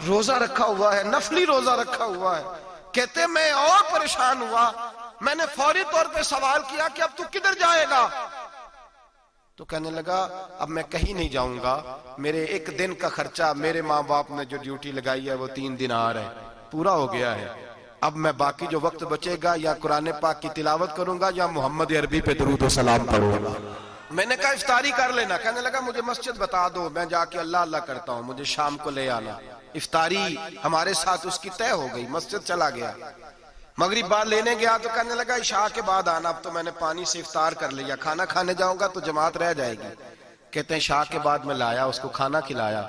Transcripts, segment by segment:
روزہ رکھا ہوا ہے، نفلی روزہ رکھا ہوا ہے. کہتے میں اور پریشان ہوا، میں نے فوری طور پہ سوال کیا کہ اب تو کدھر جائے گا؟ تو کہنے لگا اب میں کہیں نہیں جاؤں گا، میرے ایک دن کا خرچہ میرے ماں باپ نے جو ڈیوٹی لگائی ہے وہ 3 دینار ہے، پورا ہو گیا ہے. اب میں باقی جو وقت بچے گا یا قرآن پاک کی تلاوت کروں گا یا محمد عربی پہ درود و سلام پڑھوں گا. میں نے کہا افطاری کر لینا. کہنے لگا مجھے مسجد بتا دو، میں جا کے اللہ اللہ کرتا ہوں، مجھے شام کو لے آنا. افطاری ہمارے ساتھ اس کی طے ہو گئی، مسجد چلا گیا. مغرب بعد لینے گیا تو کہنے لگا عشاء کے بعد آنا، اب تو میں نے پانی سے افطار کر لیا، کھانا کھانے جاؤں گا تو جماعت رہ جائے گی. کہتے ہیں عشاء کے بعد میں لایا، اس کو کھانا کھلایا.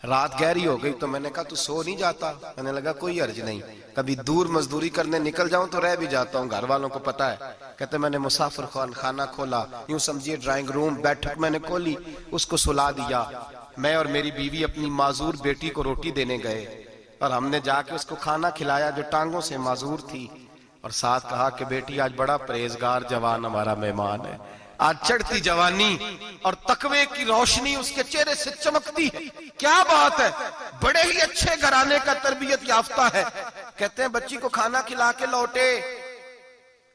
رات گہری ہو گئی تو میں نے کہا تو سو نہیں جاتا؟ کہنے لگا کوئی عرض نہیں، کبھی دور مزدوری کرنے نکل جاؤں تو رہ بھی جاتا ہوں، گھر والوں کو پتا ہے. کہتے میں نے مسافر خانہ کھولا، یوں سمجھیے ڈرائنگ روم بیٹھک میں نے کھولی، اس کو سلا دیا. میں اور میری بیوی اپنی معذور بیٹی کو روٹی دینے گئے اور ہم نے جا کے اس کو کھانا کھلایا جو ٹانگوں سے معذور تھی، اور ساتھ کہا کہ بیٹی آج بڑا پرہیزگار جوان ہمارا مہمان ہے، آج چڑھتی جوانی اور تقوی کی روشنی اس کے چہرے سے چمکتی ہے، کیا بات ہے، بڑے ہی اچھے گھرانے کا تربیت یافتہ ہے. کہتے ہیں بچی کو کھانا کھلا کے لوٹے،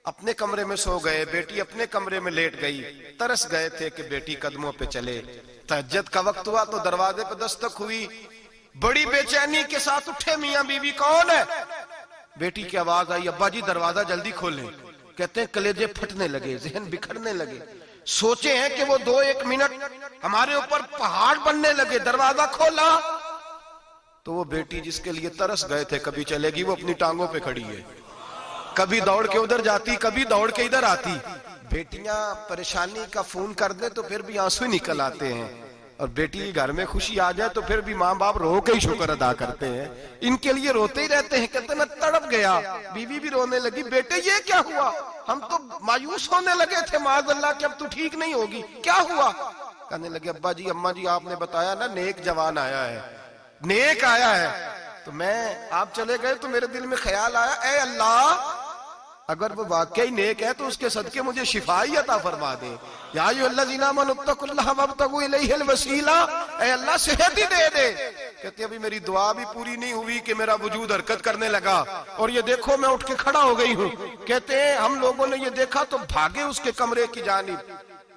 اپنے کمرے میں سو گئے، بیٹی اپنے کمرے میں لیٹ گئی. ترس گئے تھے کہ بیٹی قدموں پہ چلے. تہجد کا وقت ہوا تو دروازے پہ دستک ہوئی، بڑی بے چینی کے ساتھ اٹھے میاں بیوی. کون ہے؟ بیٹی کی آواز آئی ابا جی دروازہ جلدی کھولیں. کہتے ہیں کلیجے پھٹنے لگے، ذہن بکھرنے لگے، سوچے ہیں کہ وہ 2-1 منٹ ہمارے اوپر پہاڑ بننے لگے. دروازہ کھولا تو وہ بیٹی جس کے لیے ترس گئے تھے کبھی چلے گی، وہ اپنی ٹانگوں پہ کھڑی ہے، کبھی دوڑ کے ادھر جاتی کبھی دوڑ کے ادھر آتی. بیٹیاں پریشانی کا فون کر دے تو پھر بھی آنسو نکل آتے ہیں، اور بیٹی گھر میں خوشی آ جائے تو پھر بھی ماں باپ رو کے ہی شکر ادا کرتے ہیں. ان کے لیے روتے ہی رہتے ہیں. کہتے میں تڑپ گیا، بیوی بھی رونے لگی، بیٹے یہ کیا ہوا؟ ہم تو مایوس ہونے لگے تھے معاذ اللہ کہ اب تو ٹھیک نہیں ہوگی، کیا ہوا؟ کہنے لگے ابا جی اماں جی آپ نے بتایا نا نیک جوان آیا ہے، نیک آیا ہے، تو میں آپ چلے گئے تو میرے دل میں خیال آیا اے اللہ اگر وہ واقعی نیک ہے تو اس کے صدقے مجھے شفائی عطا فرما دے. یا ایھا الذین آمنوا اتقوا اللہ وابتغوا الیہ الوسیلہ، اے اللہ صحت ہی دے دے. کہتے ابھی میری دعا بھی پوری نہیں ہوئی کہ میرا وجود حرکت کرنے لگا، اور یہ دیکھو میں اٹھ کے کھڑا ہو گئی ہوں. کہتے ہیں ہم لوگوں نے یہ دیکھا تو بھاگے اس کے کمرے کی جانب.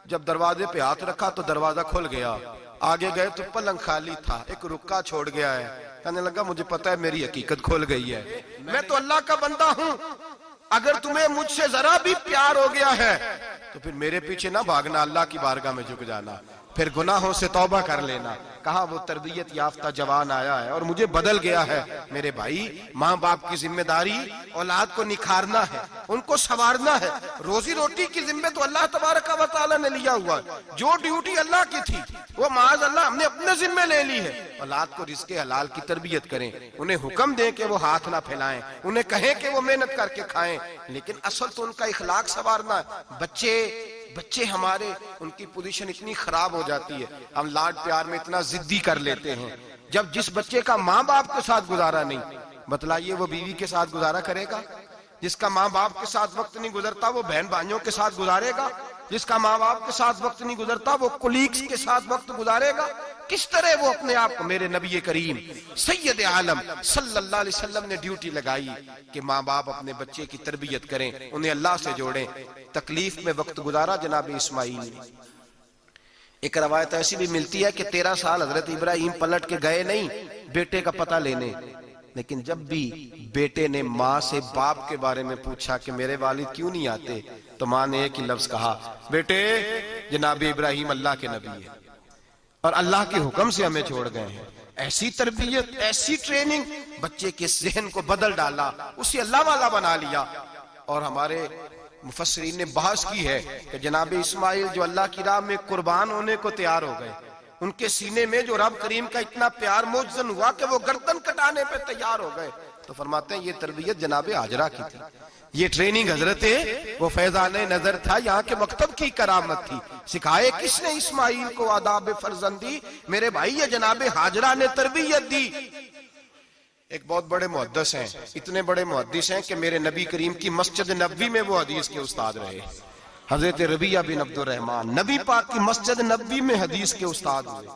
جب دروازے پہ ہاتھ رکھا تو دروازہ کھل گیا، آگے گئے تو پلنگ خالی تھا، ایک رکا چھوڑ گیا ہے. کہنے لگا مجھے پتا ہے میری حقیقت کھل گئی ہے، میں تو اللہ کا بندہ ہوں، اگر تمہیں مجھ سے ذرا بھی پیار ہو گیا ہے تو پھر میرے پیچھے نہ بھاگنا، اللہ کی بارگاہ میں جھک جانا، پھر گناہوں سے توبہ کر لینا. کہا وہ تربیت یافتہ جوان آیا ہے اور مجھے بدل گیا ہے. میرے بھائی ماں باپ کی ذمہ داری اولاد کو نکھارنا ہے، ان کو سنوارنا ہے. روزی روٹی کی ذمہ تو اللہ تبارک و تعالی نے لیا ہوا ہے، جو ڈیوٹی اللہ کی تھی وہ معاذ اللہ ہم نے اپنے ذمہ لے لی ہے. اولاد کو رزق حلال کی تربیت کریں، انہیں حکم دیں کہ وہ ہاتھ نہ پھیلائیں، انہیں کہیں کہ وہ محنت کر کے کھائیں، لیکن اصل تو ان کا اخلاق سنوارنا ہے. بچے ہمارے ان کی پوزیشن اتنی خراب ہو جاتی ہے، ہم لاڈ پیار میں اتنا ضدی کر لیتے ہیں. جب جس بچے کا ماں باپ کے ساتھ گزارا نہیں، بتلائیے وہ بیوی کے ساتھ گزارا کرے گا؟ جس کا ماں باپ کے ساتھ وقت نہیں گزرتا وہ بہن بھائیوں کے ساتھ گزارے گا؟ جس کا ماں باپ کے ساتھ وقت نہیں گزرتا وہ کولیگز کے ساتھ وقت گزارے گا؟ کس طرح وہ اپنے آپ کو، میرے نبی کریم سید عالم صلی اللہ علیہ وسلم نے ڈیوٹی لگائی کہ ماں باپ اپنے بچے کی تربیت کریں، انہیں اللہ سے جوڑیں. تکلیف میں وقت گزارا جناب اسماعیل نے. ایک روایت ایسی بھی ملتی ہے کہ 13 سال حضرت ابراہیم پلٹ کے گئے نہیں بیٹے کا پتہ لینے، لیکن جب بھی بیٹے نے ماں سے باپ کے بارے میں پوچھا کہ میرے والد کیوں نہیں آتے تو ماں نے ایک ہی لفظ کہا، بیٹے جناب ابراہیم اللہ کے نبی ہے اور اللہ کے حکم سے ہمیں چھوڑ گئے ہیں. ایسی تربیت، ایسی ٹریننگ بچے کے ذہن کو بدل ڈالا، اسے اللہ والا بنا لیا. اور ہمارے مفسرین نے بحث کی ہے کہ جناب اسماعیل جو اللہ کی راہ میں قربان ہونے کو تیار ہو گئے، ان کے سینے میں جو رب کریم کا اتنا پیار موجزن ہوا کہ وہ گردن کٹانے پہ تیار ہو گئے، تو فرماتے ہیں یہ تربیت جناب ہاجرہ کی تھی، یہ ٹریننگ حضرت وہ فیضان نظر تھا، یہاں کے مکتب کی کرامت تھی. سکھائے کس نے اسماعیل کو آداب فرزندی؟ میرے بھائی یہ جناب ہاجرہ نے تربیت دی. ایک بہت بڑے محدث ہیں، اتنے بڑے محدث ہیں کہ میرے نبی کریم کی مسجد نبوی میں وہ حدیث کے استاد رہے. حضرت ربیعہ بن عبد الرحمن نبی پاک کی مسجد نبوی میں حدیث کے استاد ہوئے.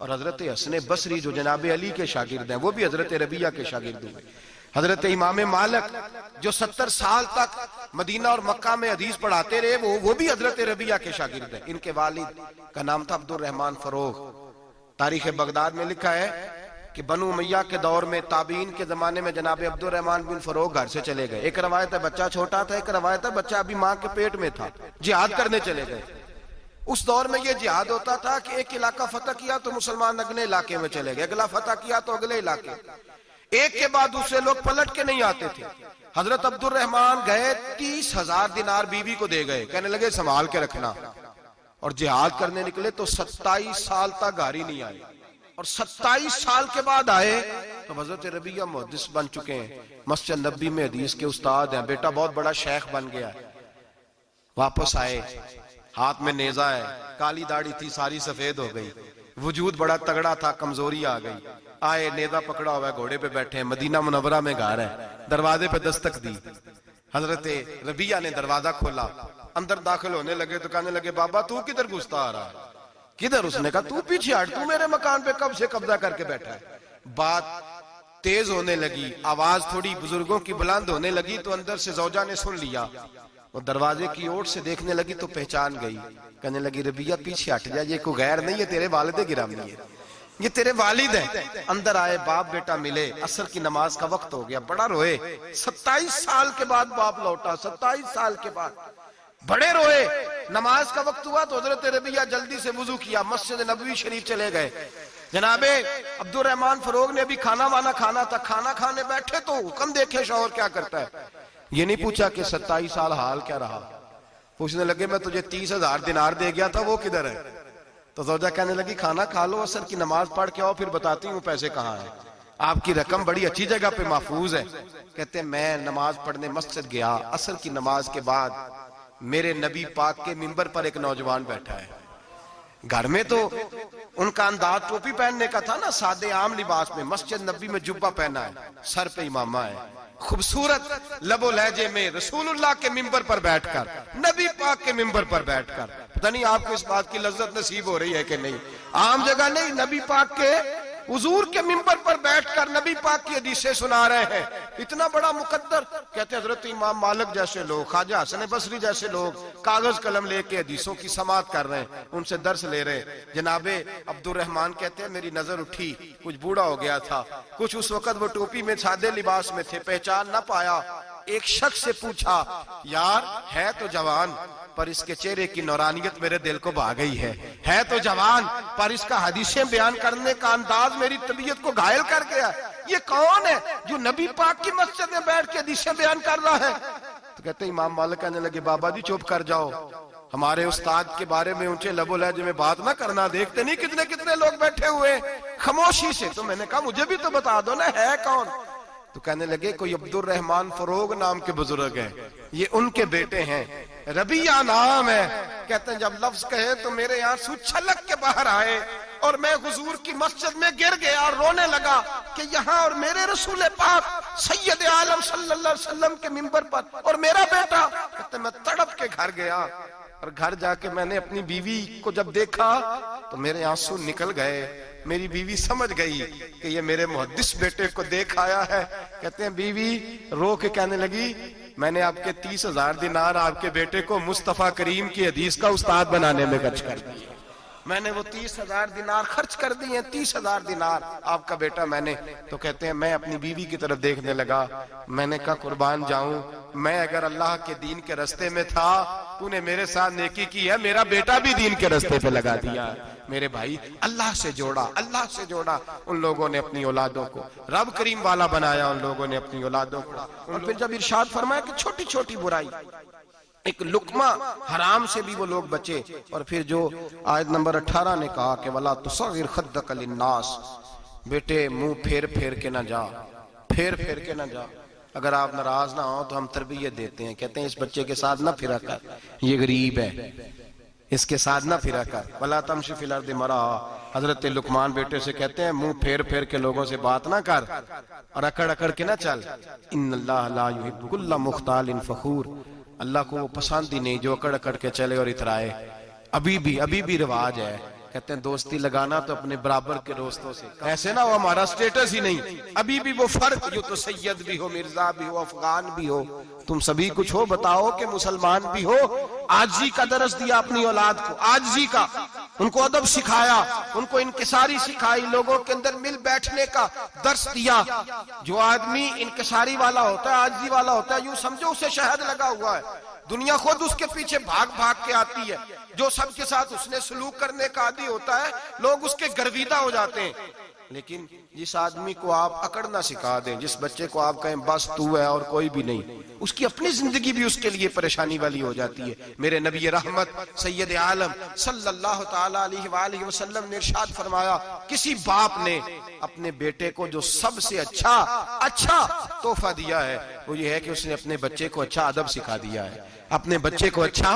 اور حضرت حسن بصری جو جناب علی کے شاگرد ہیں وہ بھی حضرت ربیہ کے شاگرد ہوئے. حضرت امام مالک جو 70 سال تک مدینہ اور مکہ میں حدیث پڑھاتے رہے وہ بھی حضرت ربیہ کے شاگرد ہیں. ان کے والد کا نام تھا عبد الرحمن فروغ. تاریخ بغداد میں لکھا ہے کہ بنو امیہ کے دور میں تابعین کے زمانے میں جناب عبد الرحمن بن فروغ گھر سے چلے گئے. ایک روایت ہے بچہ چھوٹا تھا, ایک روایت ہے بچہ ابھی ماں کے پیٹ میں تھا, جہاد کرنے چلے گئے. اس دور میں یہ جہاد ہوتا تھا کہ ایک علاقہ فتح کیا تو مسلمان اگلے علاقے میں چلے گئے, اگلا فتح کیا تو اگلے علاقے, ایک کے بعد دوسرے لوگ پلٹ کے نہیں آتے تھے. حضرت عبد الرحمن گئے 30,000 دینار بیوی کو دے گئے, کہنے لگے سنبھال کے رکھنا. اور جہاد کرنے نکلے تو 27 سال تک گھر ہی نہیں آئے, اور 27 سال کے بعد آئے تو حضرت ربیہ محدث بن چکے ہیں, مسجد نبی میں حدیث کے استاد ہیں, بیٹا بہت بڑا شیخ بن گیا ہے. واپس آئے, ہاتھ میں نیزہ ہے, کالی داڑھی تھی ساری سفید ہو گئی, وجود بڑا تگڑا تھا, کمزوری آ گئی. آئے, نیزہ پکڑا ہوا ہے, گھوڑے پہ بیٹھے ہیں, مدینہ منورہ میں گھر ہے, دروازے پہ دستک دی. حضرت ربیہ نے دروازہ کھولا, اندر داخل ہونے لگے تو کہنے لگے بابا تو کدھر گھستا آ رہا ہے؟ کدھر؟ اس نے کہا تو پیچھے ہٹ, تو میرے مکان پہ کب سے قبضہ کر کے بیٹھا ہے. بات تیز ہونے لگی, آواز تھوڑی بزرگوں کی بلند ہونے لگی تو اندر سے زوجہ نے سن لیا. وہ دروازے کی اوٹ سے دیکھنے لگی تو پہچان گئی, کہنے لگی ربیہ پیچھے ہٹ جا, یہ کوئی غیر نہیں ہے, تیرے والد گرامی ہے, یہ تیرے والد ہیں. اندر آئے, باپ بیٹا ملے, عصر کی نماز کا وقت ہو گیا, بڑا روئے. 27 سال کے بعد باپ لوٹا, 27 سال کے بعد بڑے روئے. نماز کا وقت ہوا تو حضرت ربیہ جلدی سے وضو کیا, مسجد نبوی شریف چلے گئے. جناب عبد الرحمن فروغ نے بھی کھانا وانا کھانا تھا, کھانا کھانے بیٹھے تو حکم دیکھے شوہر کیا کرتا ہے. یہ نہیں پوچھا کہ 27 سال حال کیا رہا, پوچھنے لگے میں تجھے 30,000 دینار دے گیا تھا, وہ کدھر ہے؟ تو زوجہ کہنے لگی کھانا کھا لو, عصر کی نماز پڑھ کے آؤ, پھر بتاتی ہوں پیسے کہاں ہیں. آپ کی رقم بڑی اچھی جگہ پہ محفوظ ہے. کہتے ہیں میں نماز پڑھنے مسجد گیا, عصر کی نماز کے بعد میرے نبی پاک کے منبر پر ایک نوجوان بیٹھا ہے. گھر میں تو ان کا انداز ٹوپی پہننے کا تھا نا, سادے عام لباس میں, مسجد نبی میں جبہ پہنا ہے, سر پہ امامہ ہے, خوبصورت لب و لہجے میں رسول اللہ کے منبر پر بیٹھ کر, نبی پاک کے منبر پر بیٹھ کر. پتہ نہیں آپ کو اس بات کی لذت نصیب ہو رہی ہے کہ نہیں, عام جگہ نہیں, نبی پاک کے حضور کے منبر پر بیٹھ کر نبی پاک کی حدیثیں سنا رہے ہیں. اتنا بڑا مقدر. کہتے ہیں حضرت امام مالک جیسے لوگ, خواجہ حسن بصری جیسے لوگ کاغذ قلم لے کے حدیثوں کی سماعت کر رہے ہیں, ان سے درس لے رہے ہیں. جناب عبد الرحمن کہتے ہیں میری نظر اٹھی, کچھ بوڑھا ہو گیا تھا, کچھ اس وقت وہ ٹوپی میں سادے لباس میں تھے, پہچان نہ پایا. ایک شخص سے پوچھا یار ہے تو جوان پر اس کے چہرے کی نورانیت میرے دل کو بھا گئی ہے تو جوان پر اس کا حدیثیں بیان کرنے کا انداز میری طبیعت کو گھائل کر گیا. یہ کون ہے جو نبی پاک کی مسجد میں بیٹھ کے حدیثیں بیان کر رہا ہے؟ تو کہتے ہیں امام مالک کہنے لگے بابا جی چپ کر جاؤ, ہمارے استاد کے بارے میں اونچے لب و لہجے میں بات نہ کرنا, دیکھتے نہیں کتنے کتنے لوگ بیٹھے ہوئے خاموشی سے. تو میں نے کہا مجھے بھی تو بتا دو نا ہے کون. تو کہنے لگے کوئی عبد الرحمن فروغ نام کے بزرگ ہیں, یہ ان کے بیٹے ہیں, ربیہ نام ہے. کہتے ہیں جب لفظ کہے تو میرے آنسو چھلک کے باہر آئے اور میں حضور کی مسجد میں گر گیا اور رونے لگا کہ یہاں اور میرے رسول پاک سید عالم صلی اللہ علیہ وسلم کے منبر پر اور میرا بیٹا. کہتے ہیں میں تڑپ کے گھر گیا اور گھر جا کے میں نے اپنی بیوی کو جب دیکھا تو میرے آنسو نکل گئے. میری بیوی سمجھ گئی کہ یہ میرے محدث بیٹے کو دیکھ آیا ہے. کہتے ہیں بیوی رو کے کہنے لگی میں نے آپ کے 30,000 دینار آپ کے بیٹے کو مصطفیٰ کریم کی حدیث کا استاد بنانے میں خرچ کر دیے. میں نے وہ 30,000 دینار خرچ کر دیے, 30,000 دینار آپ کا بیٹا میں نے. تو کہتے ہیں میں اپنی بیوی کی طرف دیکھنے لگا, میں نے کہا قربان جاؤں, میں اگر اللہ کے دین کے رستے میں تھا تو نے میرے ساتھ نیکی کی ہے, میرا بیٹا بھی دین کے رستے پہ لگا دیا. میرے بھائی اللہ سے جوڑا, اللہ سے جوڑا. ان لوگوں نے اپنی اولادوں کو رب کریم والا بنایا, ان لوگوں نے اپنی اولادوں کو. اور پھر جب ارشاد فرمایا کہ چھوٹی چھوٹی برائی, ایک لقمہ حرام سے بھی وہ لوگ بچے. اور پھر جو آیت نمبر 18 نے کہا کہ وَلَا تُصَغِّرْ خَدَّكَ لِلنَّاسِ, بیٹے منہ پھیر پھیر کے نہ جا, پھیر پھیر کے نہ جا. اگر آپ ناراض نہ ہوں تو ہم تربیت دیتے ہیں, کہتے ہیں اس بچے کے ساتھ نہ پھرا کر, یہ غریب ہے, اس کے ساتھ نہ پھرا کر. وَلَا تَمْشِ فِي الْأَرْضِ مَرَحًا, حضرت لقمان بیٹے سے کہتے ہیں منہ پھیر پھیر کے لوگوں سے بات نہ کر اور اکڑ اکڑ کے نہ چل. إِنَّ اللَّهَ لَا يُحِبُّ كُلَّ مُخْتَالٍ فَخُورٍ, اللہ کو وہ پسند ہی نہیں جو اکڑ اکڑ کے چلے اور اترائے. ابھی بھی رواج ہے کہتے ہیں دوستی لگانا تو اپنے برابر کے دوستوں سے، ایسے نہ ہو ہمارا سٹیٹس ہی نہیں، ابھی بھی وہ فرق جو تو سید بھی ہو، مرزا بھی ہو، افغان بھی ہو، تم سبھی کچھ ہو، بتاؤ کہ مسلمان بھی ہو۔ عاجزی کا درس دیا اپنی اولاد کو، عاجزی کا، ان کو ادب سکھایا، ان کو انکساری سکھائی، لوگوں کے اندر مل بیٹھنے کا درس دیا۔ جو آدمی انکساری والا ہوتا ہے، عاجزی والا ہوتا ہے، یوں سمجھو اسے شہد لگا ہوا ہے، دنیا خود اس کے پیچھے بھاگ بھاگ کے آتی ہے۔ جو سب کے ساتھ اس نے سلوک کرنے کا عادی ہوتا ہے، لوگ اس کے گرویدہ ہو جاتے ہیں۔ لیکن جس آدمی کو آپ اکڑنا سکھا دیں، جس بچے کو آپ کہیں بس تو ہے اور کوئی بھی نہیں، اس کی اپنی زندگی بھی اس کے لیے پریشانی والی ہو جاتی ہے۔ میرے نبی رحمت سید عالم صلی اللہ تعالی علیہ وآلہ وسلم نے ارشاد فرمایا، کسی باپ نے اپنے بیٹے کو جو سب سے اچھا تحفہ دیا ہے وہ یہ ہے کہ اس نے اپنے بچے کو اچھا ادب سکھا دیا ہے، اپنے بچے کو اچھا۔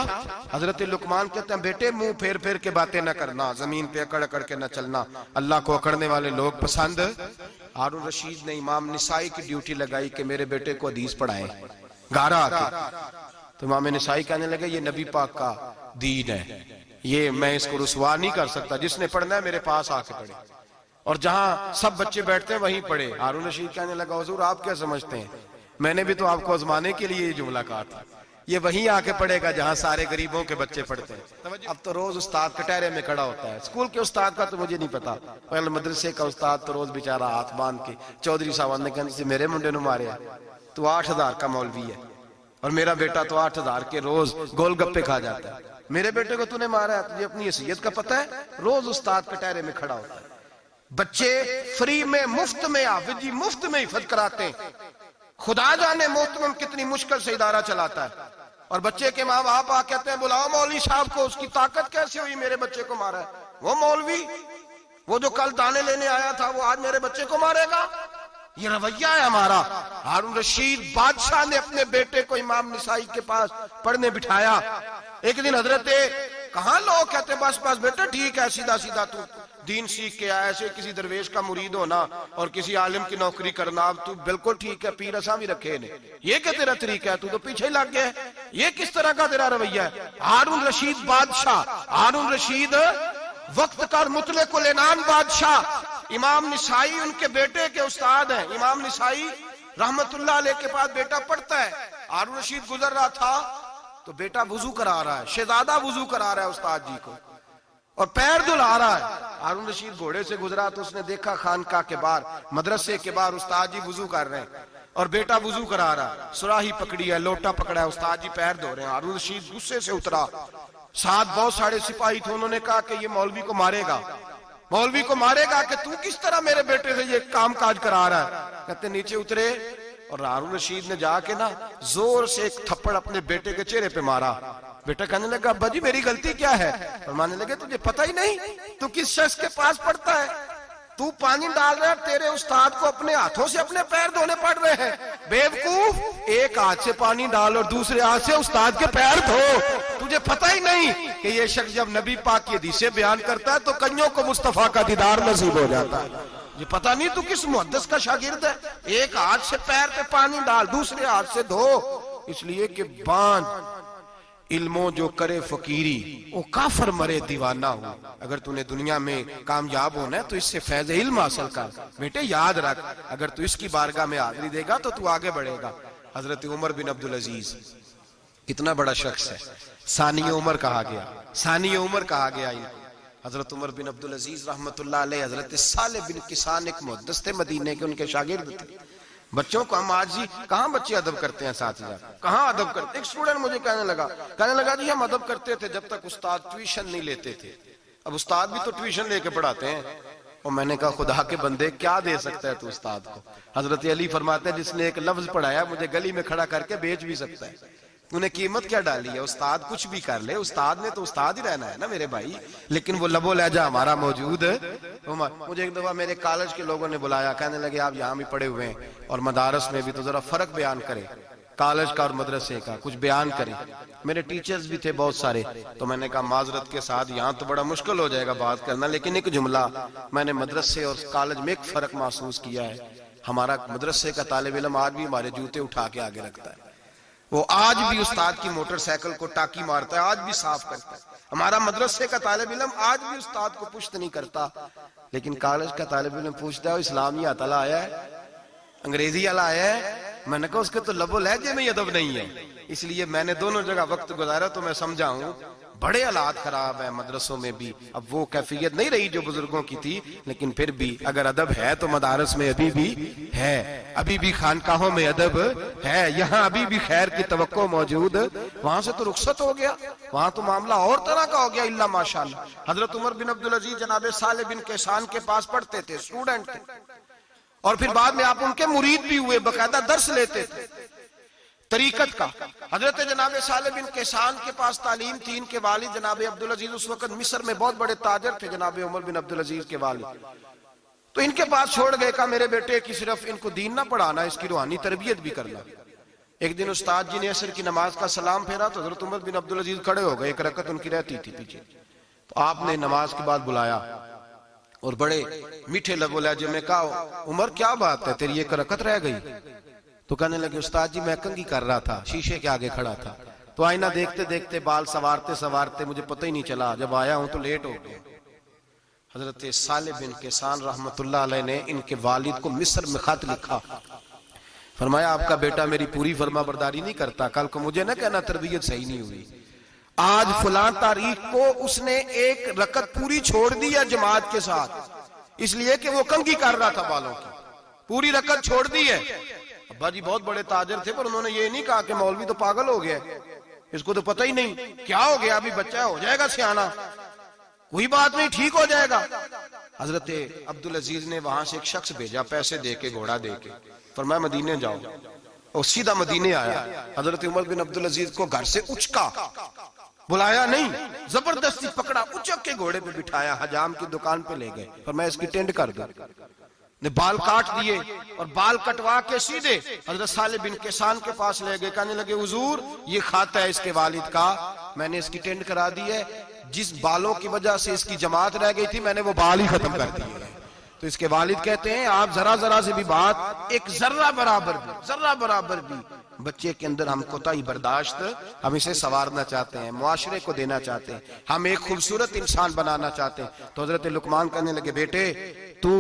حضرت لقمان کہتے ہیں بیٹے منہ پھیر پھیر کے باتیں نہ کرنا، زمین پہ اکڑ اکڑ کے نہ چلنا، اللہ کو اکڑنے والے لوگ پسند۔ ہارون رشید نے امام نسائی کی ڈیوٹی لگائی کہ میرے بیٹے کو حدیث پڑھائیں گھر آ کے، تو امام نسائی کہنے لگے یہ نبی پاک کا دین ہے، یہ میں اس کو رسوا نہیں کر سکتا، جس نے پڑھنا ہے میرے پاس آ کے پڑھے، اور جہاں سب بچے بیٹھتے ہیں وہیں پڑھے۔ ہارون رشید کہنے لگا حضور آپ کیا سمجھتے ہیں، میں نے بھی تو آپ کو آزمانے کے لیے یہ جملہ کہا تھا، یہ وہیں آ کے پڑھے گا جہاں سارے غریبوں کے بچے پڑھتے ہیں۔ اب تو روز استاد کٹہرے میں کھڑا ہوتا ہے، اسکول کے استاد کا تو مجھے نہیں پتا، پہلے مدرسے کا استاد تو روز بیچارہ ہاتھ باندھ کے چودھری صاحب نے کہنے سے میرے منڈے نو مارے تو 8,000 کا مولوی ہے، اور میرا بیٹا تو 8,000 کے روز گول گپے کھا جاتا ہے، میرے بیٹے کو تو نے مارا ہے، تجھے اپنی حیثیت کا پتہ ہے؟ روز استاد کٹہرے میں کھڑا ہوتا ہے، بچے فری میں مفت میں حافظ جی مفت میں حفظ کراتے ہیں، خدا جانے محترم کتنی مشکل سے ادارہ چلاتا ہے، اور بچے کے ماں باپ آ کہتے ہیں بلاؤ مولوی صاحب کو، اس کی طاقت کیسے ہوئی میرے بچے کو مارا ہے، وہ مولوی وہ جو کل دانے لینے آیا تھا وہ آج میرے بچے کو مارے گا، یہ رویہ ہے ہمارا۔ ہارون رشید بادشاہ نے اپنے بیٹے کو امام نسائی کے پاس پڑھنے بٹھایا، ایک دن حضرت کہاں لوگ کہتے بس بس بیٹا ٹھیک ہے سیدھا سیدھا تو دین سیکھ کے آیا، ایسے کسی درویش کا مرید ہونا اور کسی عالم کی نوکری کرنا، اب تو بالکل ٹھیک ہے، پیر اساں بھی رکھے نے، یہ کہ تیرا طریقہ ہے، تو تو پیچھے لگ گیا ہے، یہ کس طرح کا تیرا رویہ ہے؟ ہارون رشید بادشاہ، ہارون رشید وقت کا مطلق العنان بادشاہ، امام نسائی ان کے بیٹے کے استاد ہیں، امام نسائی رحمت اللہ علیہ کے پاس بیٹا پڑھتا ہے، ہارون رشید گزر رہا تھا تو بیٹا وضو کرا رہا ہے، شہزادہ وضو کرا رہا ہے استاد جی کو، اور پیر دھلا رہا ہے۔ ہارون رشید گھوڑے سے گزرا تو اس نے دیکھا خانقاہ کے باہر، مدرسے کے باہر استاد جی وضو کر رہے ہیں اور بیٹا وضو کرا رہا ہے، سراہی پکڑی ہے، لوٹا پکڑا ہے، استاد جی پیر دھو رہے ہیں۔ ہارون رشید غصے سے اترا، ساتھ بہت سارے سپاہی تھے، انہوں نے کہا کہ یہ مولوی کو مارے گا، مولوی کو مارے گا کہ تو کس طرح میرے بیٹے سے یہ کام کاج کرا رہا ہے۔ کہتے نیچے اترے اور ہارون رشید نے جا کے نا زور سے ایک تھپڑ اپنے بیٹے کے چہرے پہ مارا۔ بیٹا کہنے لگا ابا جی میری غلطی کیا ہے؟ فرمانے لگے تجھے پتہ ہی نہیں تو کس شخص کے پاس پڑھتا ہے، تو پانی ڈال رہا ہے، تیرے استاد کو اپنے ہاتھوں سے اپنے پیر دھونے پڑ رہے ہیں، بیوقوف، ایک ہاتھ سے پانی ڈال اور دوسرے ہاتھ سے استاد کے پیر دھو، تجھے پتہ ہی نہیں کہ یہ شخص جب نبی پاک کی حدیثیں بیان کرتا ہے تو کئیوں کو مصطفیٰ کا دیدار نصیب ہو جاتا ہے۔ یہ پتہ نہیں تو کس محدث کا شاگرد ہے، ایک ہاتھ سے پیر پہ پانی ڈال دوسرے ہاتھ سے دھو، اس لیے کہ باندھ علموں جو کرے فقیری وہ کافر مرے دیوانہ ہو۔ اگر تو نے دنیا میں کامیاب ہونا ہے تو اس سے فیض علم حاصل کر، بیٹے یاد رکھ، اگر تو اس کی بارگاہ میں حاضری دے گا تو تو آگے بڑھے گا۔ حضرت عمر بن عبدالعزیز کتنا بڑا شخص ہے، ثانی عمر کہا گیا، ثانی عمر کہا گیا۔ حضرت عمر بن عبدالعزیز رحمت اللہ علیہ، حضرت صالح بن کسان ایک محدث تھے مدینے کے، ان کے شاگرد تھے۔ بچوں کو ہم آج جی کہاں بچے ادب کرتے ہیں ساتھ کہاں ادب کرتے؟ ایک اسٹوڈنٹ مجھے کہنے لگا جی ہم ادب کرتے تھے جب تک استاد ٹیوشن نہیں لیتے تھے، اب استاد بھی تو ٹیوشن لے کے پڑھاتے ہیں۔ اور میں نے کہا خدا کے بندے کیا دے سکتا ہے تو استاد کو؟ حضرت علی فرماتے ہیں جس نے ایک لفظ پڑھایا مجھے گلی میں کھڑا کر کے بیچ بھی سکتا ہے، تو نے قیمت کیا ڈالی ہے؟ استاد کچھ بھی کر لے، استاد نے تو استاد ہی رہنا ہے نا میرے بھائی، لیکن وہ لب و لہجہ ہمارا موجود ہے۔ مجھے ایک دفعہ میرے کالج کے لوگوں نے بلایا، کہنے لگے آپ یہاں بھی پڑھے ہوئے ہیں اور مدارس میں بھی، تو ذرا فرق بیان کریں کالج کا اور مدرسے کا، کچھ بیان کریں۔ میرے ٹیچرز بھی تھے بہت سارے، تو میں نے کہا معذرت کے ساتھ یہاں تو بڑا مشکل ہو جائے گا بات کرنا، لیکن ایک جملہ میں نے مدرسے اور کالج میں ایک فرق محسوس کیا ہے، ہمارا مدرسے کا طالب علم آج بھی ہمارے جوتے اٹھا کے آگے رکھتا ہے، وہ آج بھی استاد کی موٹر سائیکل کو ٹاکی مارتا ہے، آج بھی صاف کرتا ہے. ہمارا مدرسے کا طالب علم آج بھی استاد کو پشت نہیں کرتا، لیکن کالج کا طالب علم پوچھتا ہے اسلامی اطلاع آیا ہے، انگریزی والا آیا ہے. میں نے کہا اس کے تو لب و لہجے میں ادب نہیں ہے. اس لیے میں نے دونوں جگہ وقت گزارا تو میں سمجھا ہوں بڑے حالات خراب ہیں مدرسوں میں بھی. اب وہ کیفیت نہیں رہی جو بزرگوں کی تھی، لیکن پھر بھی اگر ادب ہے تو مدارس میں ابھی بھی ہے، ابھی بھی خانقاہوں میں ادب ہے، یہاں ابھی بھی خیر کی توقع موجود. وہاں سے تو رخصت ہو گیا، وہاں تو معاملہ اور طرح کا ہو گیا الا ماشاءاللہ. حضرت عمر بن عبدالعزیز جناب صالح بن کیسان کے پاس پڑھتے تھے، اسٹوڈنٹ تھے، اور پھر بعد میں آپ ان کے مرید بھی ہوئے، باقاعدہ درس لیتے تھے طریقت کا. حضرت جناب صالح بن کیسان کے پاس تعلیم تھی. ان کے والد جناب عبدالعزیز اس وقت مصر میں بہت بڑے تاجر تھے، جناب عمر بن عبدالعزیز کے والد. تو ان کے پاس چھوڑ گئے، کہا میرے بیٹے کی صرف ان کو دین نہ پڑھانا، اس کی روحانی تربیت بھی کرنا. ایک دن استاد جی نے عصر کی نماز کا سلام پھیرا تو حضرت عمر بن عبدالعزیز کھڑے ہو گئے، ایک رکعت ان کی رہتی تھی پیچھے. تو آپ نے نماز کے بعد بلایا اور بڑے میٹھے لب و لہجے میں کہا عمر کیا بات ہے تیری ایک رکعت رہ گئی؟ تو کہنے لگے استاد جی میں کنگھی کر رہا تھا، شیشے کے آگے کھڑا تھا، تو آئینہ دیکھتے دیکھتے بال سوارتے سوارتے مجھے پتہ ہی نہیں چلا، جب آیا ہوں تو لیٹ ہو گیا. حضرت صالح بن کیسان رحمت اللہ علیہ نے ان کے والد کو مصر میں خط لکھا، فرمایا آپ کا بیٹا میری پوری فرما برداری نہیں کرتا، کل کو مجھے نہ کہنا تربیت صحیح نہیں ہوئی. آج فلاں تاریخ کو اس نے ایک رکعت پوری چھوڑ دی ہے جماعت کے ساتھ، اس لیے کہ وہ کنگھی کر رہا تھا بالوں کی، پوری رکعت چھوڑ دی ہے. ابا جی بہت بڑے تاجر تھے، پر انہوں نے یہ نہیں کہا کہ مولوی تو پاگل ہو گیا، اس کو تو پتہ ہی نہیں کیا ہو گیا، ابھی بچہ ہو جائے گا سیانا، کوئی بات نہیں ٹھیک ہو جائے گا. حضرت عبدالعزیز نے وہاں سے ایک شخص بھیجا پیسے دے کے، گھوڑا دے کے، فرمایا مدینے جاؤ، اور سیدھا مدینے آیا. حضرت عمر بن عبدالعزیز کو گھر سے اچکا، بلایا نہیں، زبردستی پکڑا، اچک کے گھوڑے پہ بٹھایا، حجام کی دکان پہ لے گئے، فرمایا اس کی ٹینڈ کر دو. نے بال کاٹ دیے اور بال کٹوا کے سیدھے حضرت صالح بن کیسان کے پاس لے گئے. کہنے لگے حضور یہ کھاتا ہے اس کے والد کا، میں نے اس کی ٹینڈ کرا دی ہے، جس بالوں کی وجہ سے اس کی جماعت رہ گئی تھی میں نے وہ بال ہی ختم کر دیے. تو اس کے والد کہتے ہیں آپ ذرا ذرا سے بھی بات، ایک ذرہ برابر بھی بچے کے اندر ہم کوتاہی برداشت، ہم اسے سنوارنا چاہتے ہیں، معاشرے کو دینا چاہتے ہیں، ہم ایک خوبصورت انسان بنانا چاہتے ہیں. تو حضرت لقمان کہنے لگے بیٹے تو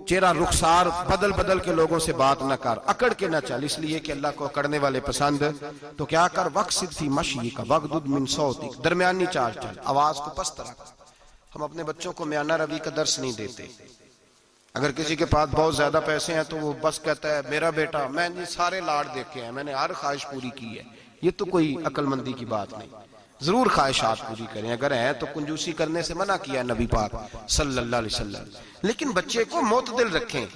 چہرہ رخسار بدل بدل کے لوگوں سے بات نہ کر، اکڑ کے نہ چل، اس لیے کہ اللہ کو اکڑنے والے پسند. تو کیا کر وقصد فی مشیک وغضض من صوتک، درمیانی چال چل، آواز کو پست رکھ. ہم اپنے بچوں کو میانہ روی کا درس نہیں دیتے. اگر کسی کے پاس بہت زیادہ پیسے ہیں تو وہ بس کہتا ہے میرا بیٹا، میں نے سارے لاڑ دیکھے ہیں، میں نے ہر خواہش پوری کی ہے. یہ تو کوئی عقل مندی کی بات نہیں. ضرور خواہشات پوری کریں، اگر ہیں تو کنجوسی کرنے سے منع کیا نبی پاک صلی اللہ علیہ وسلم. لیکن بچے کو معتدل رکھیں،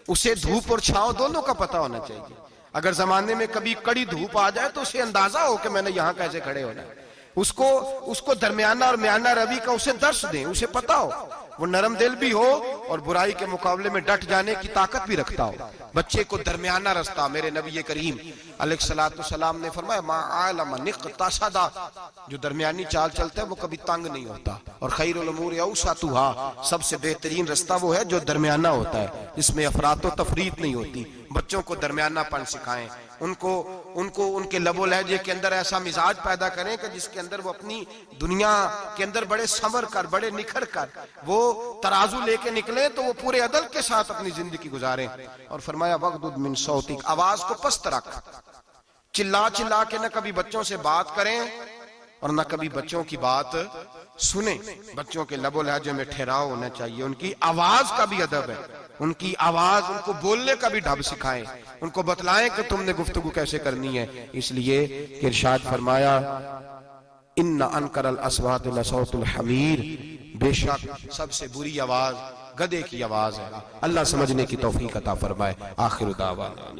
اسے دھوپ اور چھاؤں دونوں کا پتہ ہونا چاہیے. اگر زمانے میں کبھی کڑی دھوپ آ جائے تو اسے اندازہ ہو کہ میں نے یہاں کیسے کھڑے ہونا ہے. اس کو درمیانہ اور میانہ روی کا اسے درس دیں، اسے پتہ ہو، وہ نرم دل بھی ہو اور برائی کے مقابلے میں ڈٹ جانے کی طاقت بھی رکھتا ہو. بچے کو درمیانہ رستہ، میرے نبی کریم علیہ السلام نے فرمایا ما عالم نقتصد، جو درمیانی چال چلتا ہے وہ کبھی تنگ نہیں ہوتا. اور خیر الامور اوسطها، سب سے بہترین رستہ وہ ہے جو درمیانہ ہوتا ہے، اس میں افراط و تفریط نہیں ہوتی. بچوں کو درمیانہ پن سکھائیں، ان کو ان کے لب و لہجے کے اندر ایسا مزاج پیدا کریں کہ جس کے اندر وہ اپنی دنیا کے اندر بڑے سنور کر، بڑے نکھر کر وہ ترازو لے کے نکلیں تو وہ پورے عدل کے ساتھ اپنی زندگی گزاریں. اور فرمایا وغضض من صوتک، آواز کو پست رکھ، چلا چلا کے نہ کبھی بچوں سے بات کریں اور نہ کبھی بچوں کی بات سنیں. بچوں کے لب و لہجے میں ٹھہراؤ ہونا چاہیے، ان کی آواز کا بھی ادب ہے، ان کی آواز، ان کو بولنے کا بھی ڈھب سکھائیں، ان کو بتلائیں کہ تم نے گفتگو کیسے کرنی ہے. اس لیے کہ ارشاد فرمایا ان انکر الاصوات لصوت الحمیر، بے شک سب سے بری آواز گدھے کی آواز ہے. اللہ سمجھنے کی توفیق عطا فرمائے. آخر دعوانا